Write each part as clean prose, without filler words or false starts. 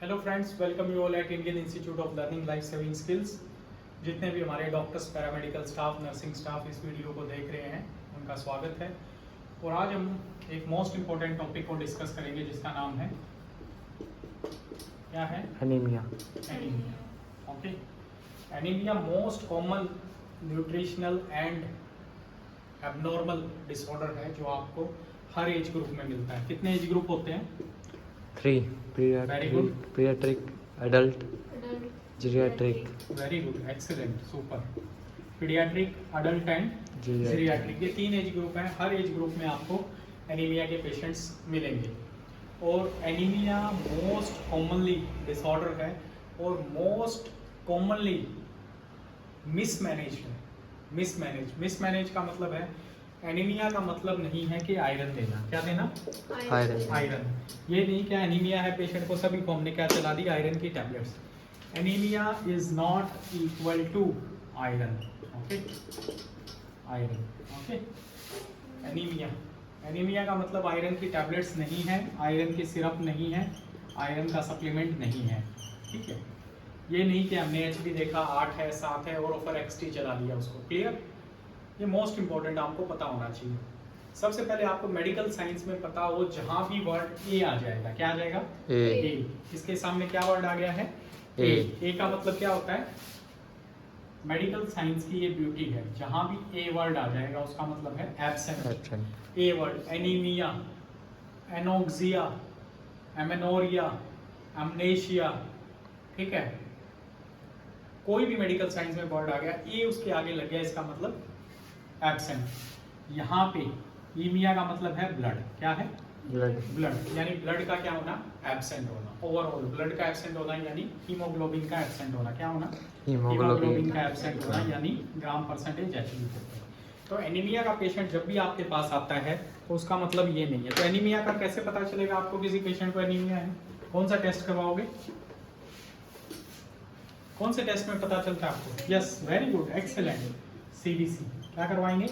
Hello friends, welcome you all at Indian institute of learning life saving skills. जितने भी हमारे doctors, paramedical staff, nursing staff इस video को देख रहे हैं, उनका स्वागत है। और आज हम एक मोस्ट इम्पोर्टेंट टॉपिक को डिस्कस करेंगे जिसका नाम है, क्या है? Anaemia. Anaemia. Okay, anaemia most common nutritional and abnormal disorder है जो आपको हर एज ग्रुप में मिलता है। कितने एज ग्रुप होते हैं? 3 paediatric, adult, geriatric. Very good, excellent, super. Paediatric, adult and geriatric, ये 3 एज ग्रुप हैं। हर एज ग्रुप में आपको एनीमिया के पेशेंट्स मिलेंगे। और एनीमिया मोस्ट कॉमनली डिसऑर्डर है और मोस्ट कॉमनली मिसमैनेज है। मिसमैनेज का मतलब है, एनीमिया का मतलब नहीं है कि आयरन देना। क्या देना? आयरन। ये नहीं क्या एनीमिया है पेशेंट को सभी को हमने क्या चला दी? आयरन की tablets. Anaemia is not equal to iron. Okay, iron. Okay, anaemia का मतलब आयरन की टैबलेट्स नहीं है, आयरन की सिरप नहीं है, आयरन का सप्लीमेंट नहीं है। ठीक है, ये नहीं कि हमने एचबी देखा 8 है 7 है और ऊपर एक्सटी चला दिया उसको। क्लियर? ये मोस्ट इंपॉर्टेंट आपको पता होना चाहिए। सबसे पहले आपको मेडिकल साइंस में पता हो, जहां भी वर्ड ए आ जाएगा, क्या आ जाएगा? ए। इसके सामने क्या वर्ड आ गया है? ए का मतलब क्या होता है? मेडिकल साइंस की ये ब्यूटी है, जहां भी ए वर्ड आ जाएगा उसका मतलब है absent. A word, anaemia, anoxia, amenorrhoea, amnesia, ठीक है, कोई भी मेडिकल साइंस में वर्ड आ गया, ए उसके आगे लग गया, इसका मतलब एब्सेंट। यहाँ पे ईमिया का मतलब है ब्लड। क्या है? ब्लड यानी ब्लड का क्या होना? एब्सेंट होना। ओवरऑल ब्लड का एब्सेंट होना यानी हीमोग्लोबिन का एब्सेंट होना। क्या होना? हीमोग्लोबिन का एब्सेंट होना यानी ग्राम परसेंटेज एचबी। तो एनीमिया का पेशेंट जब भी आपके पास आता है तो उसका मतलब ये नहीं है। तो एनीमिया का कैसे पता चलेगा आपको किसी पेशेंट को एनीमिया है? कौन सा टेस्ट करवाओगे? कौन से टेस्ट में पता चलता है आपको? Yes, very good, excellent. CBC. क्या करवाएंगे?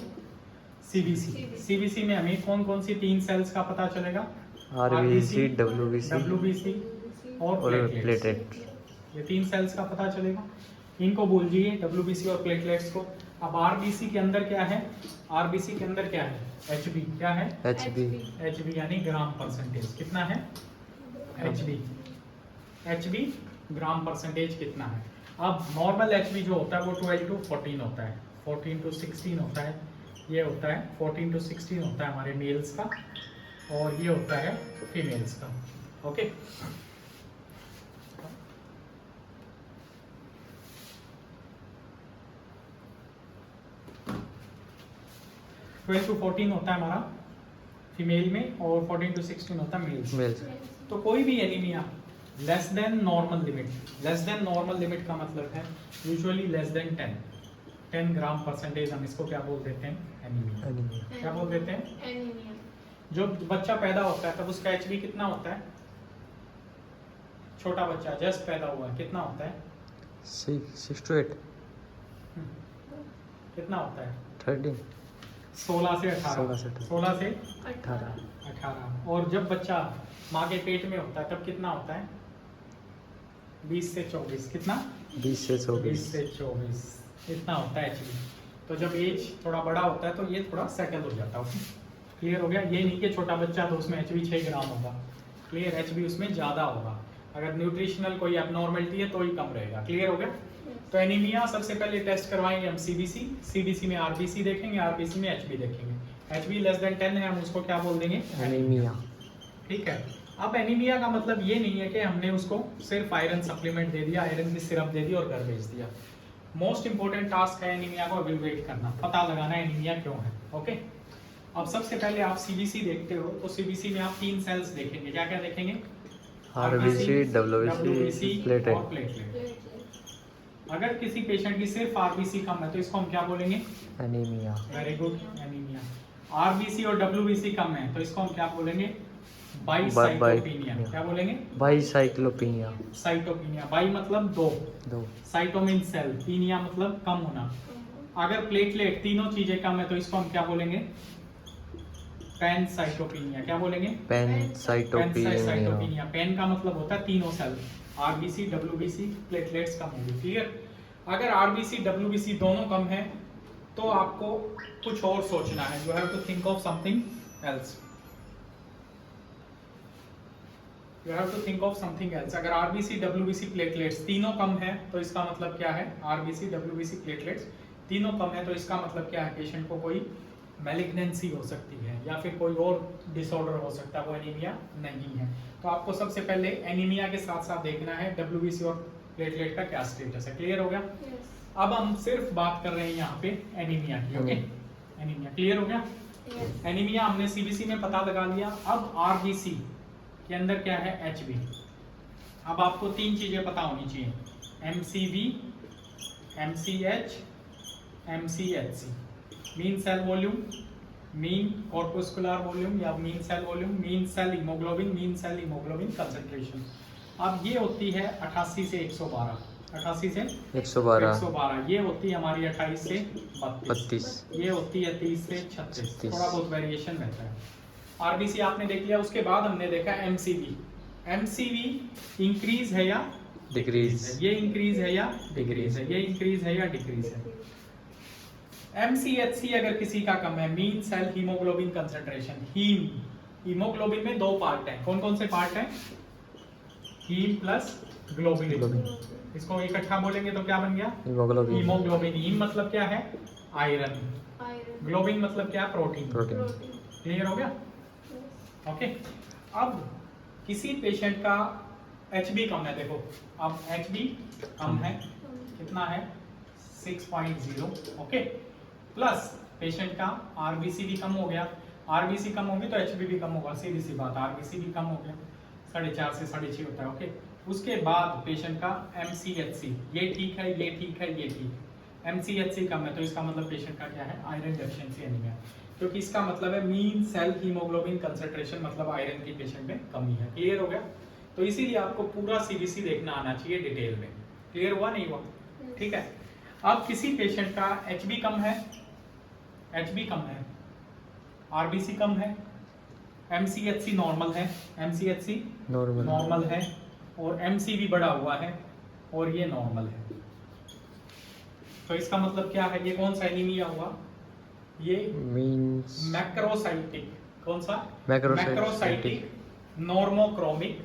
सीबीसी में हमें कौन कौन सी 3 सेल्स का पता चलेगा? आरबीसी, डब्ल्यूबीसी और प्लेटलेट। ये 3 सेल्स का पता चलेगा। इनको भूल जाइए, डब्ल्यूबीसी और प्लेटलेट्स को। अब आरबीसी के अंदर क्या है? आरबीसी के अंदर क्या है? एचबी। क्या है? एचबी यानी ग्राम परसेंटेज। कितना है? एचबी ग्राम परसेंटेज कितना है? अब नॉर्मल एचबी जो होता है वो 12 to 14 होता है, 14 to 16 होता है। ये होता है 14 to 16 होता है हमारे मेल्स का, और ये होता है फीमेल्स का। ओके, ट्वेल्व टू 14 होता है हमारा फीमेल में, और 14 to 16 होता है मेल्स। तो कोई भी anaemia less than normal limit का मतलब है usually less than 10 gram percentage, हम इसको क्या बोल देते हैं? एनीमिया। क्या बोल देते हैं? एनीमिया। जो बच्चा पैदा होता है तब उसका एचबी कितना होता है? छोटा बच्चा जस्ट पैदा हुआ है, कितना होता है? 6 to 8। कितना होता है? 13। 16 से 18। और जब बच्चा माँ के पेट में होता है तब कितना होता है? 20 से 24। कितना? 20 से 24 इतना होता है एचबी। तो जब एज थोड़ा बड़ा होता है तो ये थोड़ा सेटल हो जाता है। क्लियर हो गया? ये नहीं कि छोटा बच्चा तो उसमें एचबी 6 ग्राम होगा। क्लियर? एचबी उसमें ज़्यादा होगा। अगर न्यूट्रिशनल कोई एबनॉर्मलिटी है तो ही कम रहेगा। क्लियर हो गया? तो एनीमिया सबसे पहले टेस्ट करवाएंगे हम सीबीसी में आरबीसी देखेंगे, आरबीसी में एचबी देखेंगे। एचबी लेस देन 10 है, हम उसको क्या बोल देंगे? एनीमिया। ठीक है। अब एनीमिया का मतलब ये नहीं है कि हमने उसको सिर्फ आयरन सप्लीमेंट दे दिया, आयरन की सिरप दे दी और घर भेज दिया। मोस्ट इंपोर्टेंट टास्क है एनीमिया को एवेलुएट करना, पता लगाना एनीमिया क्यों है। ओके, अब सबसे पहले आप सीबीसी देखते हो तो सीबीसी में आप 3 सेल्स देखेंगे। क्या क्या देखेंगे? RBC, WBC, platelet. अगर किसी पेशेंट की सिर्फ आरबीसी कम है तो इसको हम क्या बोलेंगे? Anaemia. Very good, anaemia. RBC और डब्ल्यूबीसी कम है तो इसको हम क्या बोलेंगे? बाईसाइटोपिनिया। क्या बोलेंगे? साइटोपिनिया। बाई मतलब 2, साइटो मीन सेल, पिनिया मतलब कम होना। अगर प्लेटलेट तीनों चीजें कम है तो इसको हम क्या बोलेंगे? पैनसाइटोपिनिया। क्या बोलेंगे? पैनसाइटोपिनिया। पैनसाइटोपिनिया। पैन का मतलब होता है तीनों सेल, आरबीसी, डब्ल्यूबीसी, प्लेटलेट्स कम होगी। क्लियर? अगर आरबीसी डब्ल्यूबीसी दोनों कम है तो आपको कुछ और सोचना है। You have to think of something else. You have to think of something else. अगर आरबीसी डब्ल्यूबीसी प्लेटलेट्स तीनों कम है तो इसका मतलब क्या है? आरबीसी डब्ल्यूबीसी प्लेटलेट्स तीनों कम है तो इसका मतलब क्या है? पेशेंट को कोई मैलिग्नेंसी हो सकती है या फिर कोई और डिसऑर्डर हो सकता है, वो एनीमिया नहीं है। तो आपको सबसे पहले एनीमिया के साथ साथ देखना है डब्ल्यूबीसी और प्लेटलेट का क्या स्टेटस है। क्लियर हो गया? अब हम सिर्फ बात कर रहे हैं यहाँ पे एनीमिया की। ओके, एनीमिया क्लियर हो गया? एनीमिया हमने सीबीसी में पता लगा लिया। अब आरबीसी के अंदर क्या है? एचबी। अब आपको तीन चीजें पता होनी चाहिए, MCV, MCH, MCHC. Mean cell volume, mean corpuscular volume या mean cell volume, mean cell haemoglobin, mean cell haemoglobin concentration. अब ये होती है 88 से 112, 88 से 112। ये होती है हमारी 28 से 32। ये होती है 30 से 36। थोड़ा बहुत वेरिएशन रहता है। आरबीसी आपने देख लिया। उसके बाद हमने देखा एमसीवी। एमसीवी इंक्रीज है या डिक्रीज? ये इंक्रीज है या डिक्रीज है? ये इंक्रीज है या डिक्रीज है? एमसीएचसी अगर किसी का कम है, mean cell haemoglobin concentration. Haemoglobin में दो पार्ट हैं। कौन कौन से पार्ट हैं? Haem plus globin. इसको इकट्ठा बोलेंगे तो क्या बन गया? हीमोग्लोबिन। हीम मतलब क्या है? आयरन। ग्लोबिन मतलब क्या? प्रोटीन। क्लियर हो गया? ओके। अब किसी पेशेंट का एचबी कम है, देखो अब एचबी कम है, कितना है? 6.0। ओके, प्लस पेशेंट का आरबीसी भी कम हो गया। आरबीसी कम होगी तो एचबी भी कम होगा, सीधी सी बात। आरबीसी भी कम हो गया, 4.5 से 6.5 होता है। ओके, उसके बाद पेशेंट का एमसीएचसी, ये ठीक है, ये ठीक है, ये ठीक। एमसीएचसी कम है तो इसका मतलब पेशेंट का क्या है? Iron deficiency anaemia. क्योंकि इसका मतलब है मीन सेल हीमोग्लोबिन कंसंट्रेशन, मतलब आयरन की पेशेंट में कमी है। क्लियर हो गया? तो इसीलिए आपको पूरा सीबीसी देखना आना चाहिए डिटेल में। क्लियर हुआ नहीं हुआ? ठीक है। अब किसी पेशेंट का एचबी कम है, एचबी कम है, आरबीसी कम है, एमसीएचसी नॉर्मल है, एमसीएचसी नॉर्मल है, और एमसीवी बढ़ा हुआ है और ये नॉर्मल है। तो इसका मतलब क्या है? ये कौन सा एनीमिया हुआ? ये मैक्रोसाइटिक। कौन सा? Macrocytic normochromic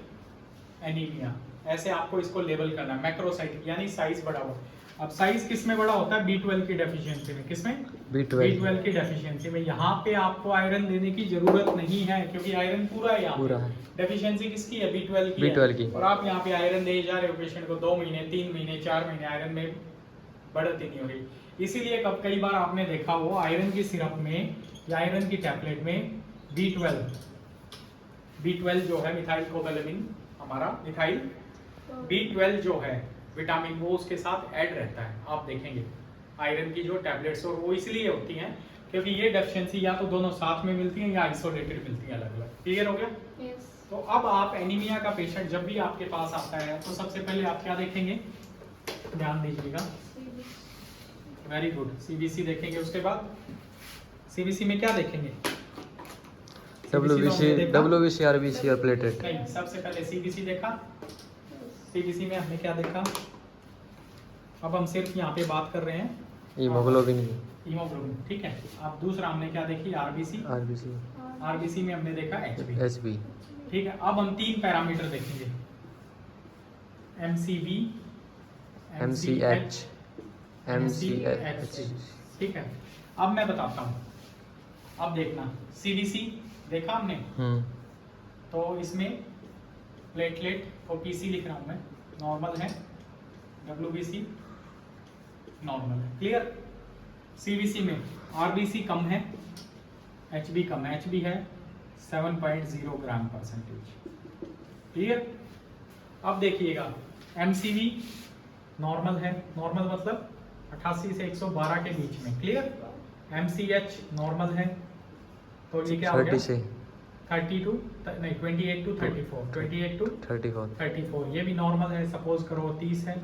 anaemia. ऐसे आपको इसको लेबल करना है, मैक्रोसाइटिक यानी साइज बढ़ा हुआ। अब साइज किस में बड़ा होता है? B12 की डेफिशिएंसी में। किसमें? B12 की डेफिशिएंसी में। यहाँ पे आपको आयरन देने की जरूरत नहीं है क्योंकि आयरन पूरा है यहाँ पे। डेफिशिएंसी किसकी है? B12 की। और आप यहाँ पे आयरन दे जा रहे हो पेशेंट को 2 महीने, 3 महीने, 4 महीने, आयरन में बढ़त ही नहीं हो रही। इसीलिए कई बार आपने देखा हो आयरन की सिरप में या आयरन की टैबलेट में B12 जो है मिथाइल कोबालेमिन, हमारा मिथाइल B12 जो है विटामिन, वो उसके साथ ऐड रहता है। आप देखेंगे आयरन की जो टैबलेट्स, और वो इसलिए होती हैं क्योंकि ये डेफिशिएंसी या तो दोनों साथ में मिलती हैं या आइसोलेटेड मिलती हैं अलग अलग। क्लियर हो गया? तो अब आप एनीमिया का पेशेंट जब भी आपके पास आता है तो सबसे पहले आप क्या देखेंगे? ध्यान दीजिएगा। वेरी गुड, सीबीसी देखेंगे। उसके बाद सीबीसी में क्या देखेंगे? डब्ल्यूबीसी, आरबीसी और प्लेटलेट। नहीं, सबसे पहले सीबीसी देखा। सीबीसी में हमने क्या देखा? अब हम सिर्फ यहाँ पे बात कर रहे हैं हीमोग्लोबिन। ठीक है। अब दूसरा हमने क्या देखी? आरबीसी में हमने देखा एचबी। ठीक है। अब हम 3 पैरामीटर देखेंगे, एमसीवी, एमसीएच, एमसीएचसी। ठीक है। अब मैं बताता हूँ। अब देखना, सीबीसी देखा हमने, तो इसमें प्लेटलेट और पीसी लिख रहा हूँ मैं, नॉर्मल है, डब्ल्यूबीसी नॉर्मल है। क्लियर? सीबीसी में आरबीसी कम है, एचबी कम है। एचबी है 7.0 ग्राम %। क्लियर? अब देखिएगा एमसीवी नॉर्मल है, नॉर्मल मतलब 88 से 112 के बीच में। क्लियर? एमसीएच नॉर्मल है, तो ये क्या हो गया? 28 to 34, 28 to 34, ये भी नॉर्मल है। सपोज करो 30 है,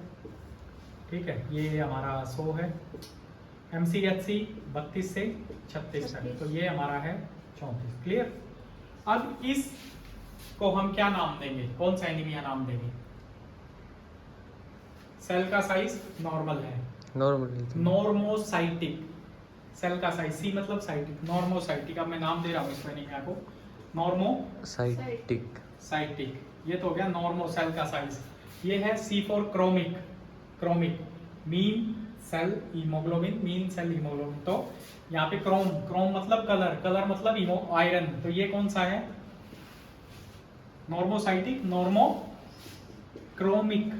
ठीक है, ये हमारा 100 है। एमसीएचसी 32 से 36 तक, तो ये हमारा है 34। क्लियर। अब इस को हम क्या नाम देंगे, कौन सा एनीमिया नाम देंगे? सेल का साइज नॉर्मल है, नॉर्मल नॉर्मोसाइटिक। सेल का साइज, सी मतलब साइटिक, नॉर्मोसाइटिक। अब मैं नाम दे रहा हूँ इस एनीमिया को साइटिक। साइटिक। ये तो हो गया नॉर्मो सेल का साइज। ये है C for chromic. Chromic mean cell haemoglobin, mean cell haemoglobin. तो यहाँ पे क्रोम, क्रोम मतलब कलर, कलर मतलब आयरन। तो ये कौन सा है? Normocytic, normo chromic,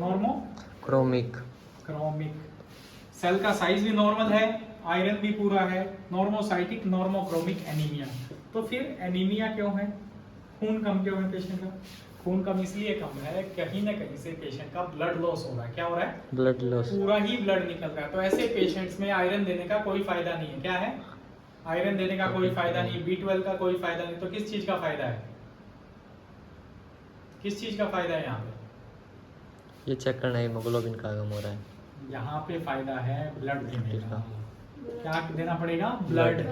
normo chromic. Chromic. Cell का साइज भी नॉर्मल है, आयरन भी पूरा है, नॉर्मोसाइटिक, नॉर्मोक्रोमिक एनीमिया। तो फिर एनीमिया क्यों है? खून कम क्यों है पेशेंट का? खून कम इसलिए कम है, कहीं ना कहीं से पेशेंट का ब्लड लॉस हो रहा है। क्या हो रहा है? Blood loss. पूरा ही ब्लड निकल रहा है। तो ऐसे पेशेंट्स में आयरन देने का कोई फायदा नहीं है। क्या है? आयरन देने का कोई फायदा नहीं, B12 का कोई फायदा नहीं। तो किस चीज का फायदा है? किस चीज का फायदा है यहाँ पे? ये चेक करना है हीमोग्लोबिन का कम हो रहा है। यहाँ पे फायदा है ब्लड देने का। क्या देना पड़ेगा? ब्लड।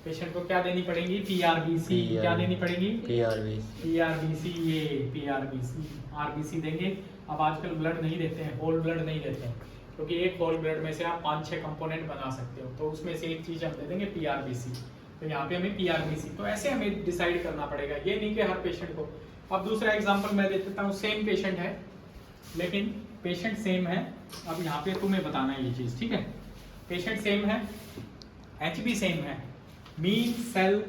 पेशेंट को क्या देनी पड़ेगी? PRBC। क्या देनी पड़ेगी? PRBC। ये PRBC, RBC देंगे। अब आजकल ब्लड नहीं देते हैं, होल ब्लड नहीं देते हैं, क्योंकि एक होल ब्लड में से आप 5-6 कंपोनेंट बना सकते हो। तो उसमें से एक चीज हम दे देंगे PRBC। तो यहाँ पे हमें PRBC, तो ऐसे हमें डिसाइड करना पड़ेगा, ये नहीं कि हर पेशेंट को। अब दूसरा एग्जाम्पल मैं दे देता हूँ। सेम पेशेंट है, लेकिन पेशेंट सेम है। अब यहाँ पे तुम्हें बताना है ये चीज, ठीक है? पेशेंट सेम है, HB सेम है, मीन सेल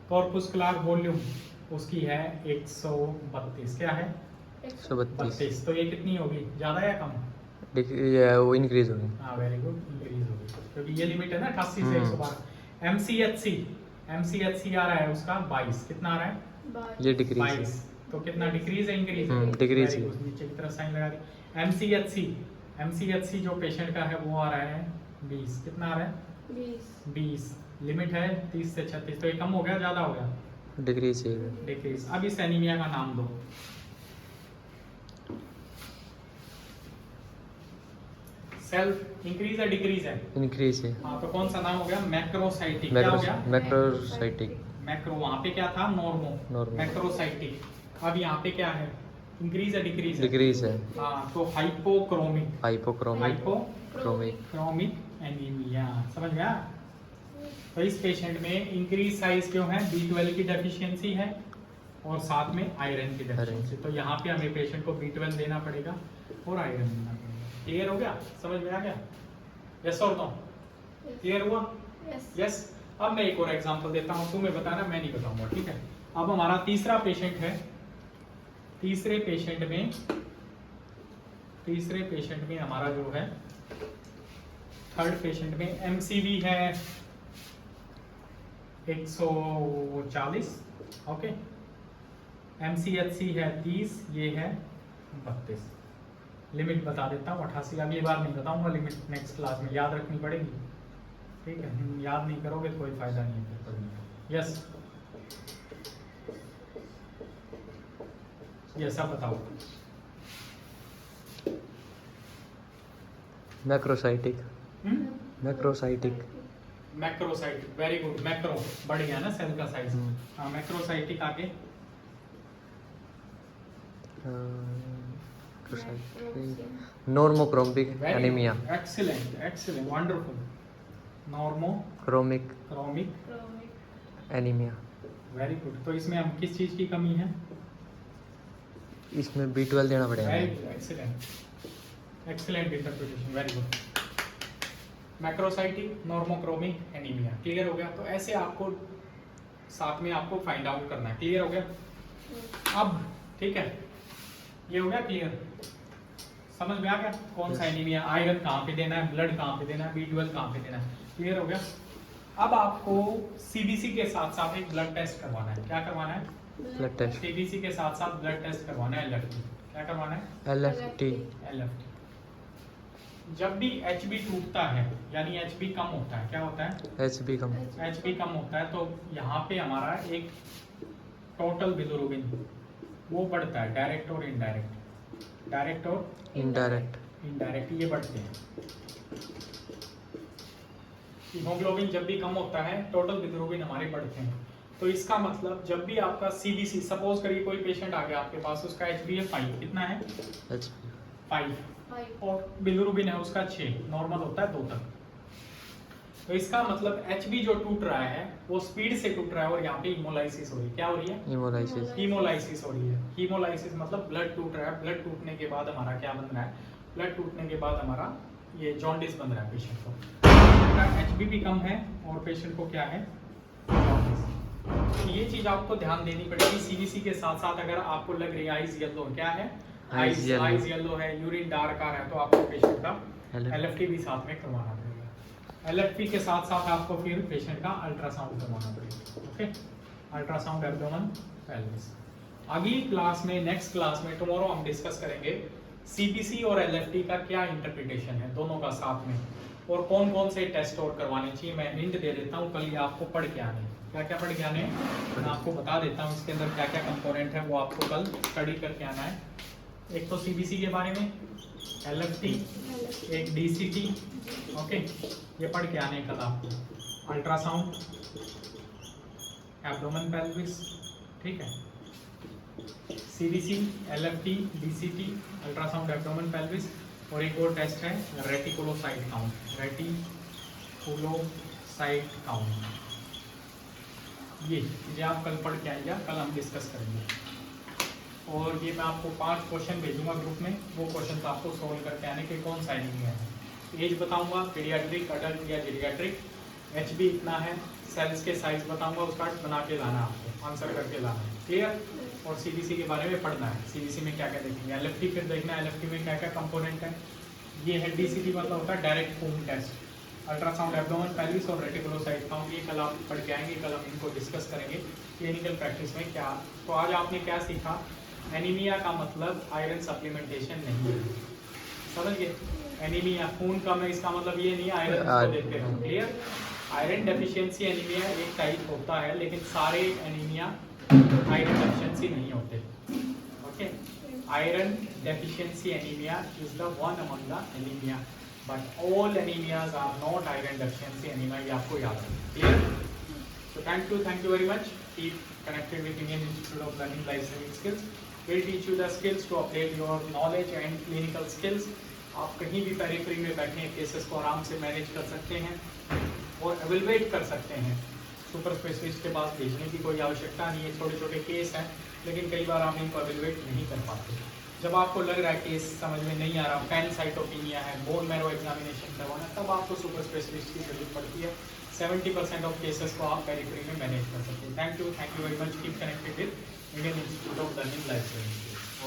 कॉर्पुस्कुलर वॉल्यूम उसकी है 132। क्या है? 132। तो ये कितनी होगी, ज्यादा या कम? ये वो इंक्रीज होगी। हाँ वेरी गुड, इंक्रीज होगी, क्योंकि ये लिमिट है ना 88 से 112। MCHC आ रहा है उसका 22। कितना आ रहा है? ये डिक्रीज 22। तो कितना डिक्रीज है, इंक्रीज? डिक्रीज। नीचे की तरफ साइन लगा दी। MCHC जो पेशेंट का है वो आ रहा है 20। कितना आ रहा है? 20। लिमिट है 30 से 36। तो ये कम हो गया, ज्यादा हो गया? डिक्रीज है। डिक्रीज। अब इस एनीमिया का नाम दो। सेल्फ इंक्रीज है, डिक्रीज है? इंक्रीज है। हाँ, तो कौन सा नाम हो गया? मैक्रोसाइटिक। क्या हो गया? मैक्रोसाइटिक। मैक्रो, वहाँ पे क्या था? नॉर्मो। मैक्रोसाइटिक। अब यहाँ पे क्या है? इंक्रीज है, डिक्रीज है? डिक्रीज है। हाँ, तो हाइपोक्रोमिक। हाइपोक्रोमिक। Hypochromic anaemia. समझ में आया? तो इस पेशेंट में इंक्रीज साइज क्यों है? B12 की डेफिशिएंसी है और साथ में आयरन की डेफिशिएंसी। तो यहाँ पे हमें पेशेंट को B12 देना पड़ेगा और आयरन देना पड़ेगा। क्लियर हो गया? समझ में आ गया? यस और नो? क्लियर हुआ? यस। अब मैं एक और एग्जांपल देता हूँ, तुम्हें बताना, मैं नहीं बताऊंगा, ठीक है? अब हमारा तीसरा पेशेंट है। तीसरे पेशेंट में हमारा जो है, थर्ड पेशेंट में MCV है 140। ओके, MCHC है 30, ये है 32। लिमिट बता देता हूँ 88। अगली बार नहीं बताऊंगा लिमिट, नेक्स्ट क्लास में याद रखनी पड़ेगी, ठीक है? याद नहीं करोगे तो कोई फायदा नहीं है पढ़ने का। यस, ये सब बताओ। Macrocytic. Macrocytic. Macrocytic, very good. Macro बढ़ गया ना सेल का साइज। हाँ, मैक्रोसाइटिक। आगे normochromic anaemia. Excellent, wonderful. Chromic anaemia. Very good. तो इसमें हम किस चीज की कमी है? इसमें B12 देना पड़ेगा। Excellent interpretation, very good. Macrocytic normochromic anaemia. Clear हो गया? तो ऐसे आपको साथ में आपको फाइंड आउट करना है। क्लियर हो गया? अब ठीक है, ये हो गया क्लियर? समझ में आ गया कौन सा एनीमिया, आयरन कहाँ पे देना है, ब्लड कहाँ पे देना है, B12 कहाँ पे देना है? क्लियर हो गया? अब आपको CBC के साथ साथ एक ब्लड टेस्ट करवाना है। क्या करवाना है? Blood test. CBC के साथ साथ ब्लड टेस्ट करवाना है, LFT। क्या करवाना है? LFT। जब भी HB टूटता है, यानी HB कम होता है, क्या होता है? HB कम। HB कम होता है, तो यहाँ पे हमारा एक टोटल बिलिरुबिन वो बढ़ता है, डायरेक्ट और इनडायरेक्ट। डायरेक्ट और इनडायरेक्ट। ये बढ़ते हैं। हीमोग्लोबिन जब भी कम होता है टोटल बिलिरुबिन हमारे बढ़ते हैं। तो इसका मतलब जब भी आपका सीबीसी, सपोज करिए कोई पेशेंट आ गया आपके पास, उसका एचबी है 5, कितना है HP 5 और बिलिरुबिन है उसका 6, नॉर्मल होता है 2 तक। तो इसका मतलब एचबी जो टूट रहा है वो स्पीड से टूट रहा है और यहाँ पे हीमोलाइसिस हो रही है। क्या हो रही है? hemolysis हीमोलाइसिस हो रही है। हीमोलाइसिस मतलब ब्लड टूट रहा है। ब्लड टूटने के बाद हमारा क्या बन रहा है? ब्लड टूटने के बाद हमारा ये जॉन्डिस बन रहा है पेशेंट को। एचबी भी कम है और पेशेंट को क्या है? जॉन्डिस। तो ये चीज आपको ध्यान देनी पड़ेगी। सीबीसी के साथ साथ अगर आपको लग रही है आइज येलो, क्या है? आइज येलो है, यूरिन डार्क आ रहा है, तो आपको पेशेंट का एलएफटी भी साथ में करवाना पड़ेगा। एलएफटी के साथ साथ आपको फिर पेशेंट का अल्ट्रासाउंड करवाना पड़ेगा। Okay, ultrasound abdomen pelvis. अगली क्लास में, नेक्स्ट क्लास में टुमारो हम डिस्कस करेंगे सीबीसी और एलएफटी का क्या इंटरप्रिटेशन है दोनों का साथ में, और कौन कौन से टेस्ट और करवाने चाहिए। मैं हिंट दे देता हूँ, कल ये आपको पढ़ के आने, क्या क्या पढ़ के आने मैं आपको बता देता हूँ। इसके अंदर क्या क्या कंपोनेंट है वो आपको कल स्टडी करके आना है। एक तो सीबीसी के बारे में, एलएफटी, एक डीसीटी, ओके, ये पढ़ के आने कल आपको। अल्ट्रासाउंड एब्डोमेन पेल्विस, ठीक है, CBC, LFT, DCT, ultrasound abdomen pelvis, और एक और टेस्ट है रेटिकुलोसाइट काउंट, रेटिकुलोसाइट काउंट। ये चीजें आप कल पढ़ के आइएगा, कल हम डिस्कस करेंगे। और ये मैं आपको 5 क्वेश्चन भेजूंगा ग्रुप में, वो क्वेश्चन आपको सोल्व करके आने के कौन सा एनीमिया है। एज बताऊंगा, पीडियाट्रिक, अडल्ट या जीरियाट्रिक, एचबी इतना है, सेल्स के साइज बताऊंगा, उसका बना के लाना आपको, आंसर करके लाना है, क्लियर। और सीबीसी के बारे में पढ़ना है, सीबीसी में क्या क्या देखेंगे। एलएफटी फिर देखना है एलएफटी में क्या क्या कंपोनेंट है। ये है डीसीटी, मतलब होता है डायरेक्ट खून टेस्ट। अल्ट्रासाउंड एब्डोमेन पेल्विस और रेटिकुलोसाइट काउंट, ये कल आप पढ़ के आएंगे, कल हम इनको डिस्कस करेंगे क्लिनिकल प्रैक्टिस में क्या। तो आज आपने क्या सीखा? एनीमिया का मतलब आयरन सप्लीमेंटेशन नहीं है, समझ गए। एनीमिया खून कम है, इसका मतलब ये नहीं आयरन को देते रहो, क्लियर। आयरन डेफिशिएंसी एनीमिया एक टाइप होता है, लेकिन सारे एनीमिया आयरन डेफिशिएंसी नहीं होते, okay. Iron deficiency anaemia is the one among the anaemia, but all anaemias are not iron deficiency anaemia, ये आपको याद है, clear. So thank you very much, keep connected with Indian Institute of Learning Life Saving Skills. We'll teach you the skills to upgrade your knowledge and clinical skills. आप कहीं भी periphery में बैठे cases को आराम से मैनेज कर सकते हैं और एवेलुएट कर सकते हैं। सुपर स्पेशलिस्ट के पास भेजने की कोई आवश्यकता नहीं है। छोटे छोटे केस हैं, लेकिन कई बार आप इनको एवेलुएट नहीं कर पाते। जब आपको लग रहा है केस समझ में नहीं आ रहा, पैनसाइटोपिनिया है, बोन मैरो एग्जामिनेशन करवाना, तब आपको सुपर स्पेशलिस्ट की जरूरत पड़ती है। 70% ऑफ केसेस को आप पेरिफेरी में मैनेज कर सकते हैं। Thank you very much, keep connected with Indian institute of learning life saving.